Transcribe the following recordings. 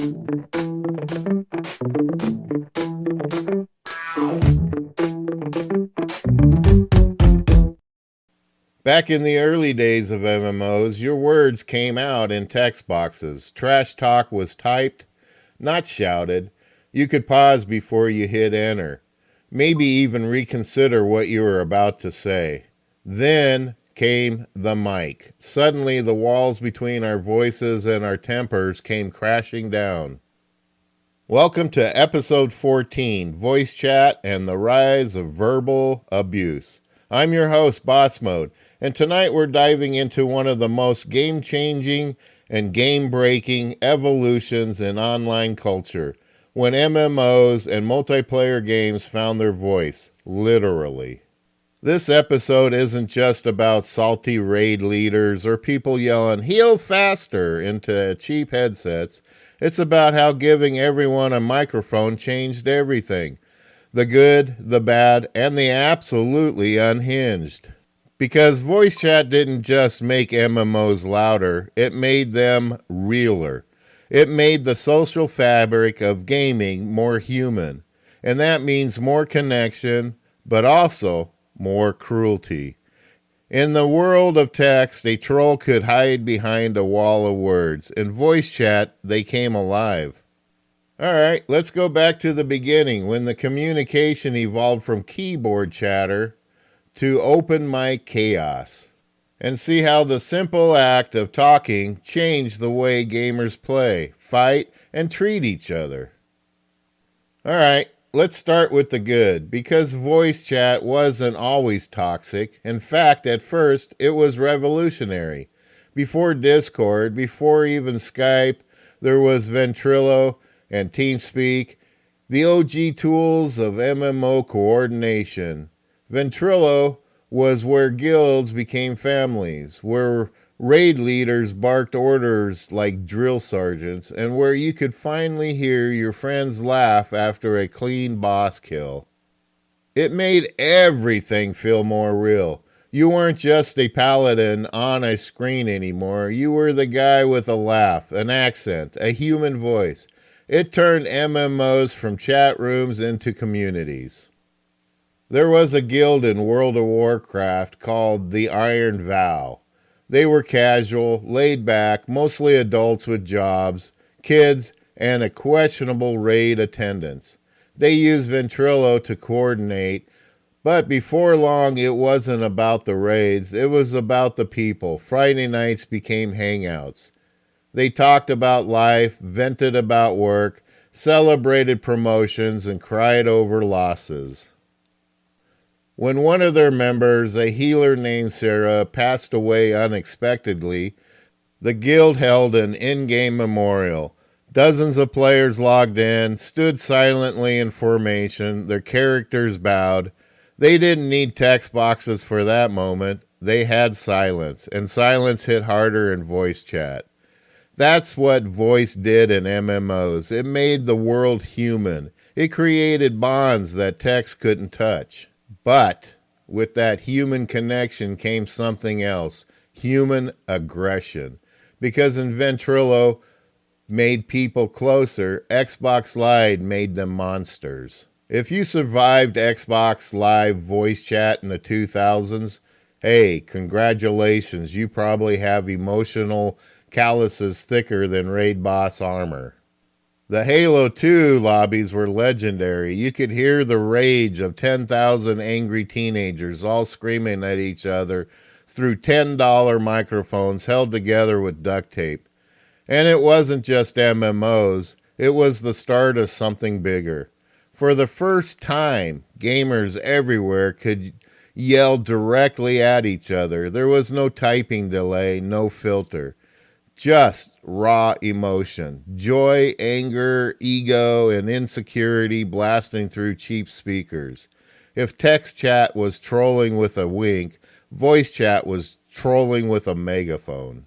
Back in the early days of MMOs, your words came out in text boxes. Trash talk was typed, not shouted. You could pause before you hit enter. Maybe even reconsider what you were about to say. Then came the mic. Suddenly, the walls between our voices and our tempers came crashing down. Welcome to episode 14, Voice Chat and the Rise of Verbal Abuse. I'm your host, Boss Mode, and tonight we're diving into one of the most game-changing and game-breaking evolutions in online culture, when MMOs and multiplayer games found their voice, literally. This episode isn't just about salty raid leaders or people yelling, "Heal faster," into cheap headsets. It's about how giving everyone a microphone changed everything. The good, the bad, and the absolutely unhinged. Because voice chat didn't just make MMOs louder, it made them realer. It made the social fabric of gaming more human. And that means more connection, but also more cruelty. In the world of text, a troll could hide behind a wall of words. In voice chat, they came alive. Alright, let's go back to the beginning when the communication evolved from keyboard chatter to open mic chaos, and see how the simple act of talking changed the way gamers play, fight, and treat each other. Alright, let's start with the good, because voice chat wasn't always toxic. In fact, at first, it was revolutionary. Before Discord, before even Skype, there was Ventrilo and TeamSpeak, the OG tools of MMO coordination. Ventrilo was where guilds became families, where raid leaders barked orders like drill sergeants, and where you could finally hear your friends laugh after a clean boss kill. It made everything feel more real. You weren't just a paladin on a screen anymore. You were the guy with a laugh, an accent, a human voice. It turned MMOs from chat rooms into communities. There was a guild in World of Warcraft called the Iron Vow. They were casual, laid back, mostly adults with jobs, kids, and a questionable raid attendance. They used Ventrilo to coordinate, but before long it wasn't about the raids, it was about the people. Friday nights became hangouts. They talked about life, vented about work, celebrated promotions, and cried over losses. When one of their members, a healer named Sarah, passed away unexpectedly, the guild held an in-game memorial. Dozens of players logged in, stood silently in formation, their characters bowed. They didn't need text boxes for that moment. They had silence, and silence hit harder in voice chat. That's what voice did in MMOs. It made the world human. It created bonds that text couldn't touch. But with that human connection came something else, human aggression. Because in Ventrilo made people closer, Xbox Live made them monsters. If you survived Xbox Live voice chat in the 2000s, hey, congratulations, you probably have emotional calluses thicker than raid boss armor. The Halo 2 lobbies were legendary. You could hear the rage of 10,000 angry teenagers all screaming at each other through $10 microphones held together with duct tape. And it wasn't just MMOs, it was the start of something bigger. For the first time, gamers everywhere could yell directly at each other. There was no typing delay, no filter. Just raw emotion, joy, anger, ego, and insecurity blasting through cheap speakers. If text chat was trolling with a wink, voice chat was trolling with a megaphone.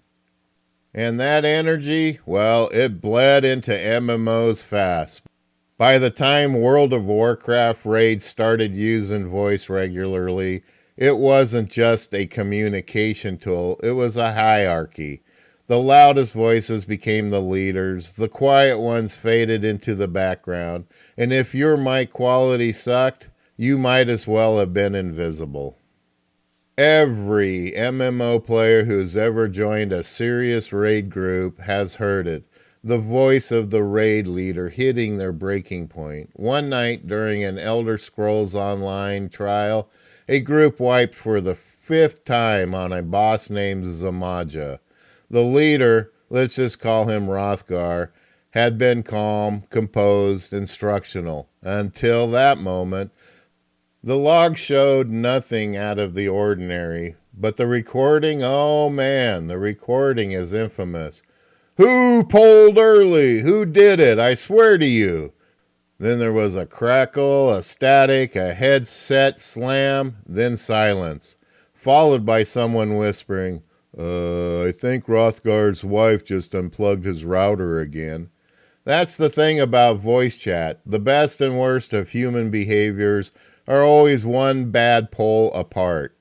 And that energy, well, it bled into MMOs fast. By the time World of Warcraft raids started using voice regularly, it wasn't just a communication tool, it was a hierarchy. The loudest voices became the leaders, the quiet ones faded into the background, and if your mic quality sucked, you might as well have been invisible. Every MMO player who's ever joined a serious raid group has heard it. The voice of the raid leader hitting their breaking point. One night during an Elder Scrolls Online trial, a group wiped for the 5th time on a boss named Zamaja. The leader, let's just call him Rothgar, had been calm, composed, instructional. Until that moment, the log showed nothing out of the ordinary. But the recording, oh man, the recording is infamous. Who pulled early? Who did it? I swear to you. Then there was a crackle, a static, a headset slam, then silence, followed by someone whispering, I think Rothgar's wife just unplugged his router again. That's the thing about voice chat. The best and worst of human behaviors are always one bad pull apart.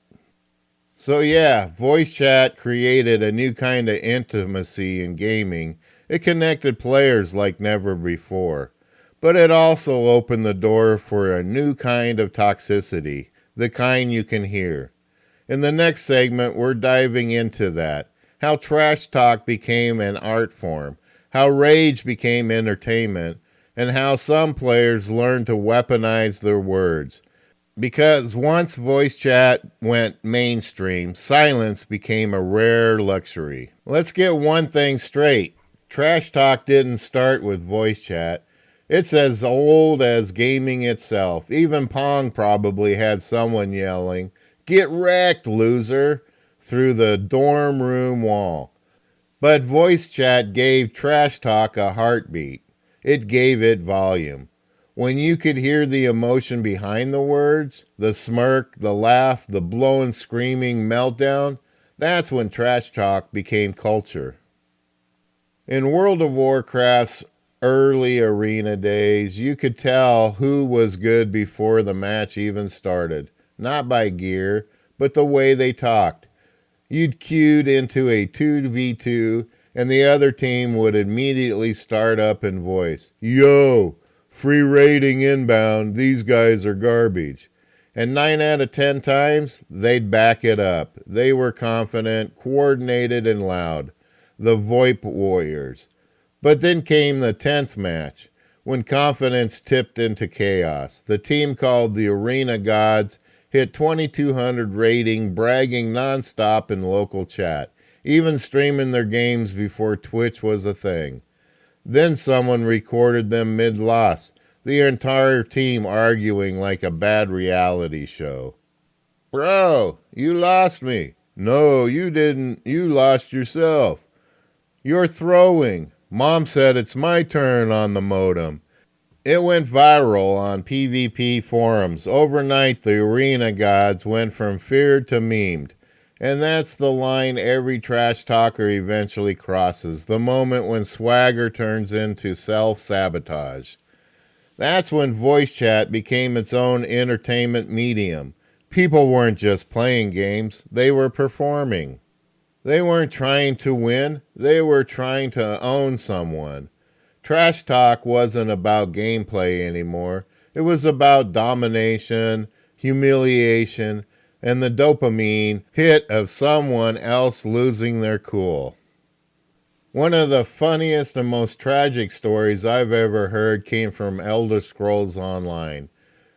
So yeah, voice chat created a new kind of intimacy in gaming. It connected players like never before. But it also opened the door for a new kind of toxicity, the kind you can hear. In the next segment, we're diving into that. How trash talk became an art form, how rage became entertainment, and how some players learned to weaponize their words. Because once voice chat went mainstream, silence became a rare luxury. Let's get one thing straight. Trash talk didn't start with voice chat. It's as old as gaming itself. Even Pong probably had someone yelling, "Get wrecked, loser," through the dorm room wall. But voice chat gave trash talk a heartbeat. It gave it volume. When you could hear the emotion behind the words, the smirk, the laugh, the blowing, screaming meltdown, that's when trash talk became culture. In World of Warcraft's early arena days, you could tell who was good before the match even started. Not by gear, but the way they talked. You'd queued into a 2v2, and the other team would immediately start up in voice. Yo, free raiding inbound, these guys are garbage. And 9 out of 10 times, they'd back it up. They were confident, coordinated, and loud. The VoIP warriors. But then came the 10th match, when confidence tipped into chaos. The team called the Arena Gods hit 2,200 rating, bragging nonstop in local chat, even streaming their games before Twitch was a thing. Then someone recorded them mid-loss, the entire team arguing like a bad reality show. Bro, you lost me. No, you didn't. You lost yourself. You're throwing. Mom said it's my turn on the modem. It went viral on PvP forums. Overnight, the Arena Gods went from feared to memed. And that's the line every trash talker eventually crosses, the moment when swagger turns into self-sabotage. That's when voice chat became its own entertainment medium. People weren't just playing games, they were performing. They weren't trying to win, they were trying to own someone. Trash talk wasn't about gameplay anymore. It was about domination, humiliation, and the dopamine hit of someone else losing their cool. One of the funniest and most tragic stories I've ever heard came from Elder Scrolls Online.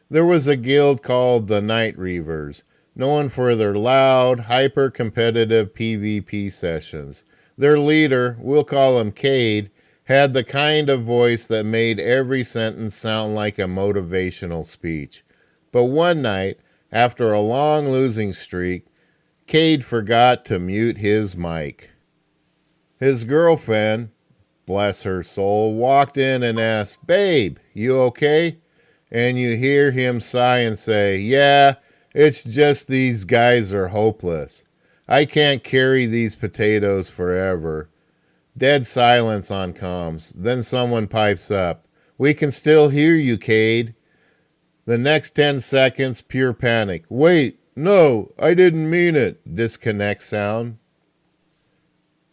There was a guild called the Night Reavers, known for their loud, hyper-competitive PvP sessions. Their leader, we'll call him Cade, had the kind of voice that made every sentence sound like a motivational speech. But one night, after a long losing streak, Cade forgot to mute his mic. His girlfriend, bless her soul, walked in and asked, "Babe, you okay?" And you hear him sigh and say, "Yeah, it's just these guys are hopeless. I can't carry these potatoes forever." Dead silence on comms. Then someone pipes up, "We can still hear you, Cade." The next 10 seconds, pure panic. " Wait, no, I didn't mean it." Disconnect sound.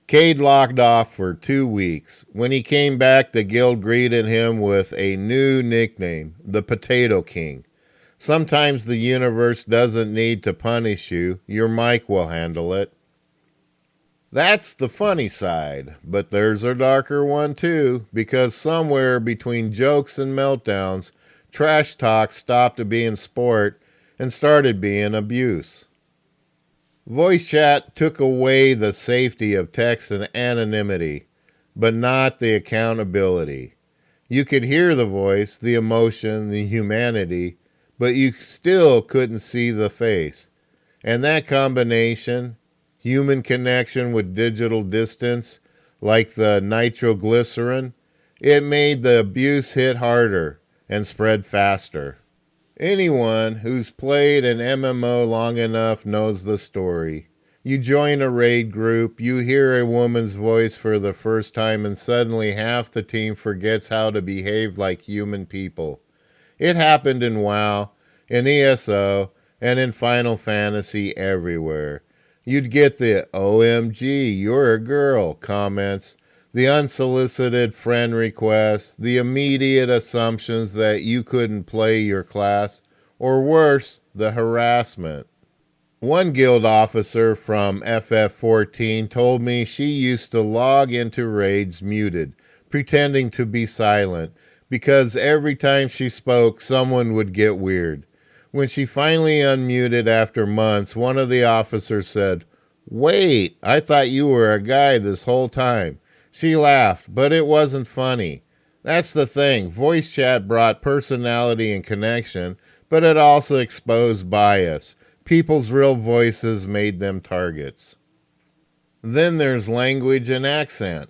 Cade logged off for 2 weeks. When he came back, the guild greeted him with a new nickname, the Potato King. Sometimes the universe doesn't need to punish you. Your mic will handle it. That's the funny side, but there's a darker one too, because somewhere between jokes and meltdowns, trash talk stopped being sport and started being abuse. Voice chat took away the safety of text and anonymity, but not the accountability. You could hear the voice, the emotion, the humanity, but you still couldn't see the face. And that combination, human connection with digital distance, like the nitroglycerin, it made the abuse hit harder and spread faster. Anyone who's played an MMO long enough knows the story. You join a raid group, you hear a woman's voice for the first time, and suddenly half the team forgets how to behave like human people. It happened in WoW, in ESO, and in Final Fantasy everywhere. You'd get the "OMG, you're a girl" comments, the unsolicited friend requests, the immediate assumptions that you couldn't play your class, or worse, the harassment. One guild officer from FF14 told me she used to log into raids muted, pretending to be silent, because every time she spoke, someone would get weird. When she finally unmuted after months, one of the officers said, "Wait, I thought you were a guy this whole time." She laughed, but it wasn't funny. That's the thing. Voice chat brought personality and connection, but it also exposed bias. People's real voices made them targets. Then there's language and accent.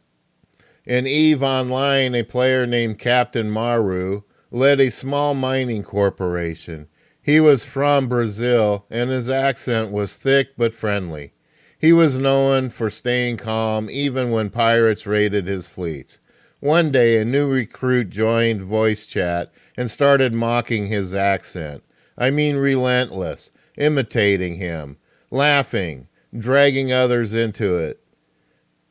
In EVE Online, a player named Captain Maru led a small mining corporation. He was from Brazil, and his accent was thick but friendly. He was known for staying calm even when pirates raided his fleets. One day, a new recruit joined voice chat and started mocking his accent. I mean relentless, imitating him, laughing, dragging others into it.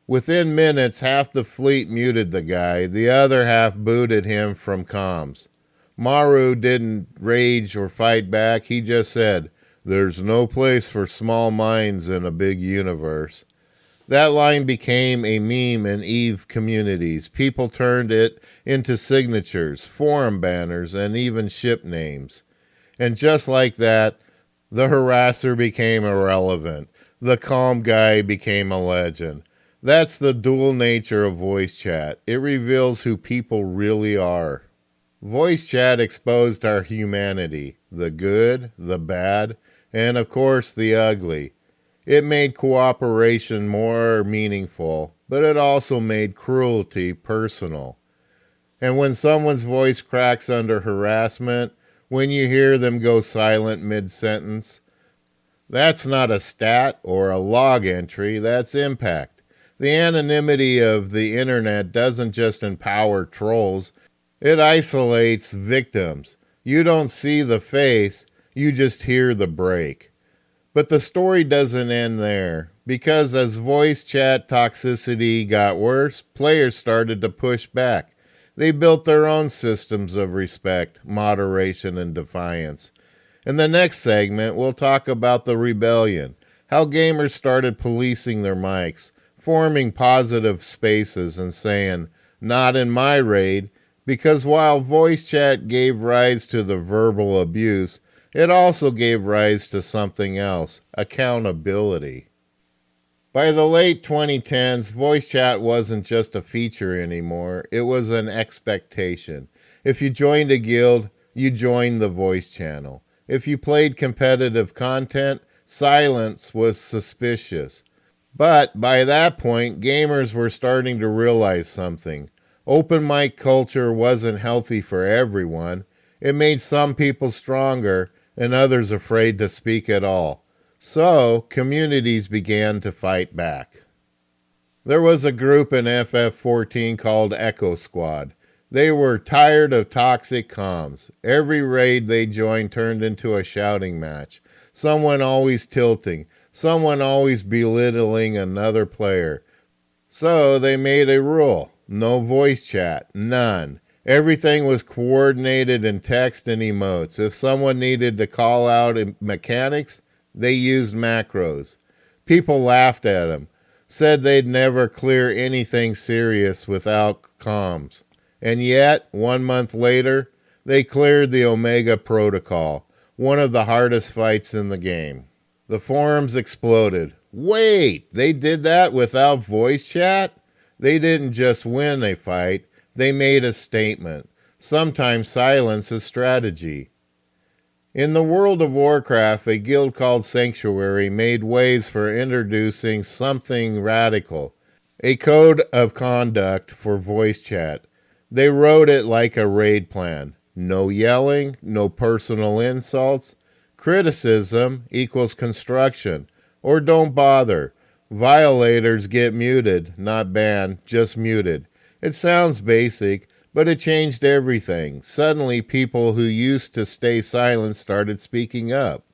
Within minutes, half the fleet muted the guy, the other half booted him from comms. Maru didn't rage or fight back, he just said, "There's no place for small minds in a big universe." That line became a meme in EVE communities. People turned it into signatures, forum banners, and even ship names. And just like that, the harasser became irrelevant. The calm guy became a legend. That's the dual nature of voice chat. It reveals who people really are. Voice chat exposed our humanity, the good, the bad, and of course the ugly. It made cooperation more meaningful, but it also made cruelty personal. And when someone's voice cracks under harassment, when you hear them go silent mid-sentence, that's not a stat or a log entry, that's impact. The anonymity of the internet doesn't just empower trolls, it isolates victims. You don't see the face, you just hear the break. But the story doesn't end there, because as voice chat toxicity got worse, players started to push back. They built their own systems of respect, moderation, and defiance. In the next segment, we'll talk about the rebellion, how gamers started policing their mics, forming positive spaces and saying, "Not in my raid," because while voice chat gave rise to the verbal abuse, it also gave rise to something else, accountability. By the late 2010s, voice chat wasn't just a feature anymore, it was an expectation. If you joined a guild, you joined the voice channel. If you played competitive content, silence was suspicious. But by that point, gamers were starting to realize something. Open mic culture wasn't healthy for everyone. It made some people stronger and others afraid to speak at all. So, communities began to fight back. There was a group in FF14 called Echo Squad. They were tired of toxic comms. Every raid they joined turned into a shouting match. Someone always tilting. Someone always belittling another player. So they made a rule. No voice chat. None. Everything was coordinated in text and emotes. If someone needed to call out mechanics, they used macros. People laughed at them, said they'd never clear anything serious without comms. And yet, 1 month later, they cleared the Omega Protocol, one of the hardest fights in the game. The forums exploded. Wait, they did that without voice chat? They didn't just win a fight, they made a statement. Sometimes silence is strategy. In the world of Warcraft, a guild called Sanctuary made waves for introducing something radical, a code of conduct for voice chat. They wrote it like a raid plan. No yelling, no personal insults. Criticism equals construction, or don't bother. Violators get muted, not banned, just muted. It sounds basic, but it changed everything. Suddenly, people who used to stay silent started speaking up.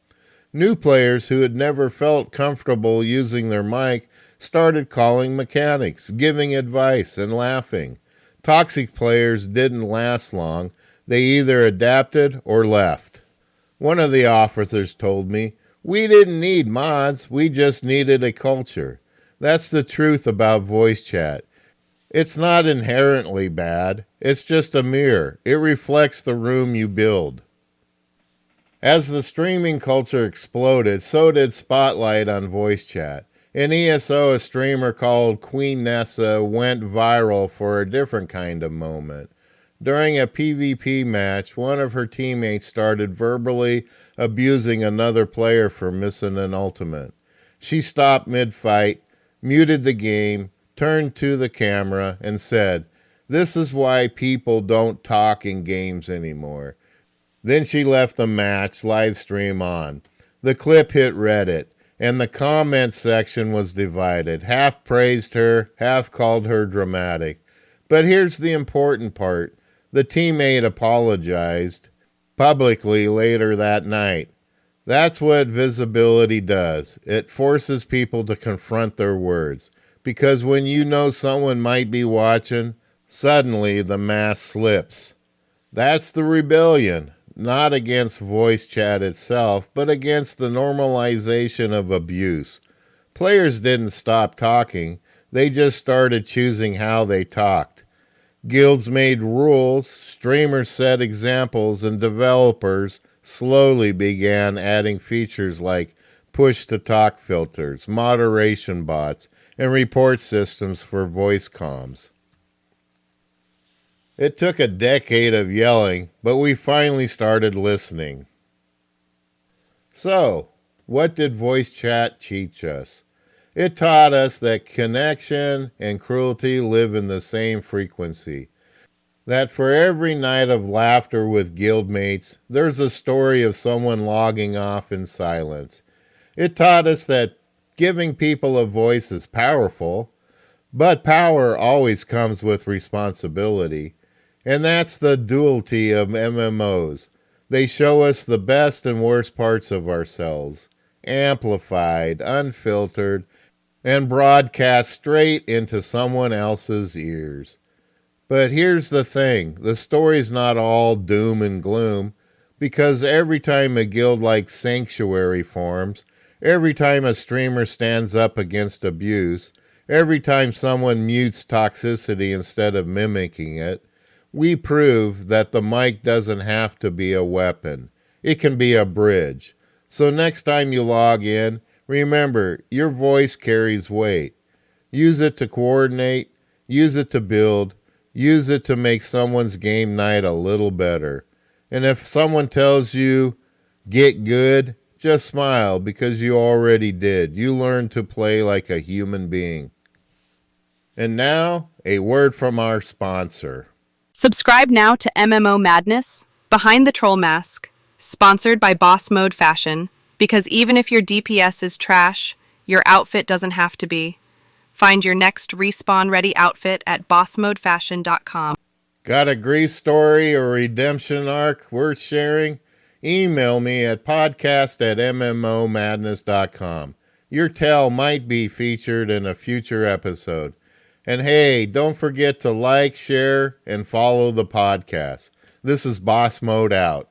New players who had never felt comfortable using their mic started calling mechanics, giving advice, and laughing. Toxic players didn't last long. They either adapted or left. One of the officers told me, "We didn't need mods, we just needed a culture." That's the truth about voice chat. It's not inherently bad, it's just a mirror. It reflects the room you build. As the streaming culture exploded, so did spotlight on voice chat. In ESO, a streamer called Queen Nessa went viral for a different kind of moment. During a PvP match, one of her teammates started verbally abusing another player for missing an ultimate. She stopped mid-fight, muted the game, turned to the camera, and said, "This is why people don't talk in games anymore." Then she left the match live stream on. The clip hit Reddit, and the comment section was divided. Half praised her, half called her dramatic. But here's the important part. The teammate apologized publicly later that night. That's what visibility does. It forces people to confront their words. Because when you know someone might be watching, suddenly the mask slips. That's the rebellion, not against voice chat itself, but against the normalization of abuse. Players didn't stop talking, they just started choosing how they talked. Guilds made rules, streamers set examples, and developers slowly began adding features like push-to-talk filters, moderation bots, and report systems for voice comms. It took a decade of yelling, but we finally started listening. So, what did voice chat teach us? It taught us that connection and cruelty live in the same frequency. That for every night of laughter with guildmates, there's a story of someone logging off in silence. It taught us that giving people a voice is powerful, but power always comes with responsibility. And that's the duality of MMOs. They show us the best and worst parts of ourselves, amplified, unfiltered, and broadcast straight into someone else's ears. But here's the thing, the story's not all doom and gloom, because every time a guild like Sanctuary forms, every time a streamer stands up against abuse, every time someone mutes toxicity instead of mimicking it, we prove that the mic doesn't have to be a weapon. It can be a bridge. So next time you log in, remember, your voice carries weight. Use it to coordinate, use it to build, use it to make someone's game night a little better. And if someone tells you, get good, just smile because you already did. You learned to play like a human being. And now, a word from our sponsor. Subscribe now to MMO Madness, Behind the Troll Mask, sponsored by Boss Mode Fashion, because even if your DPS is trash, your outfit doesn't have to be. Find your next respawn-ready outfit at bossmodefashion.com. Got a grief story or redemption arc worth sharing? Email me at podcast@mmomadness.com. Your tale might be featured in a future episode. And hey, don't forget to like, share, and follow the podcast. This is Boss Mode out.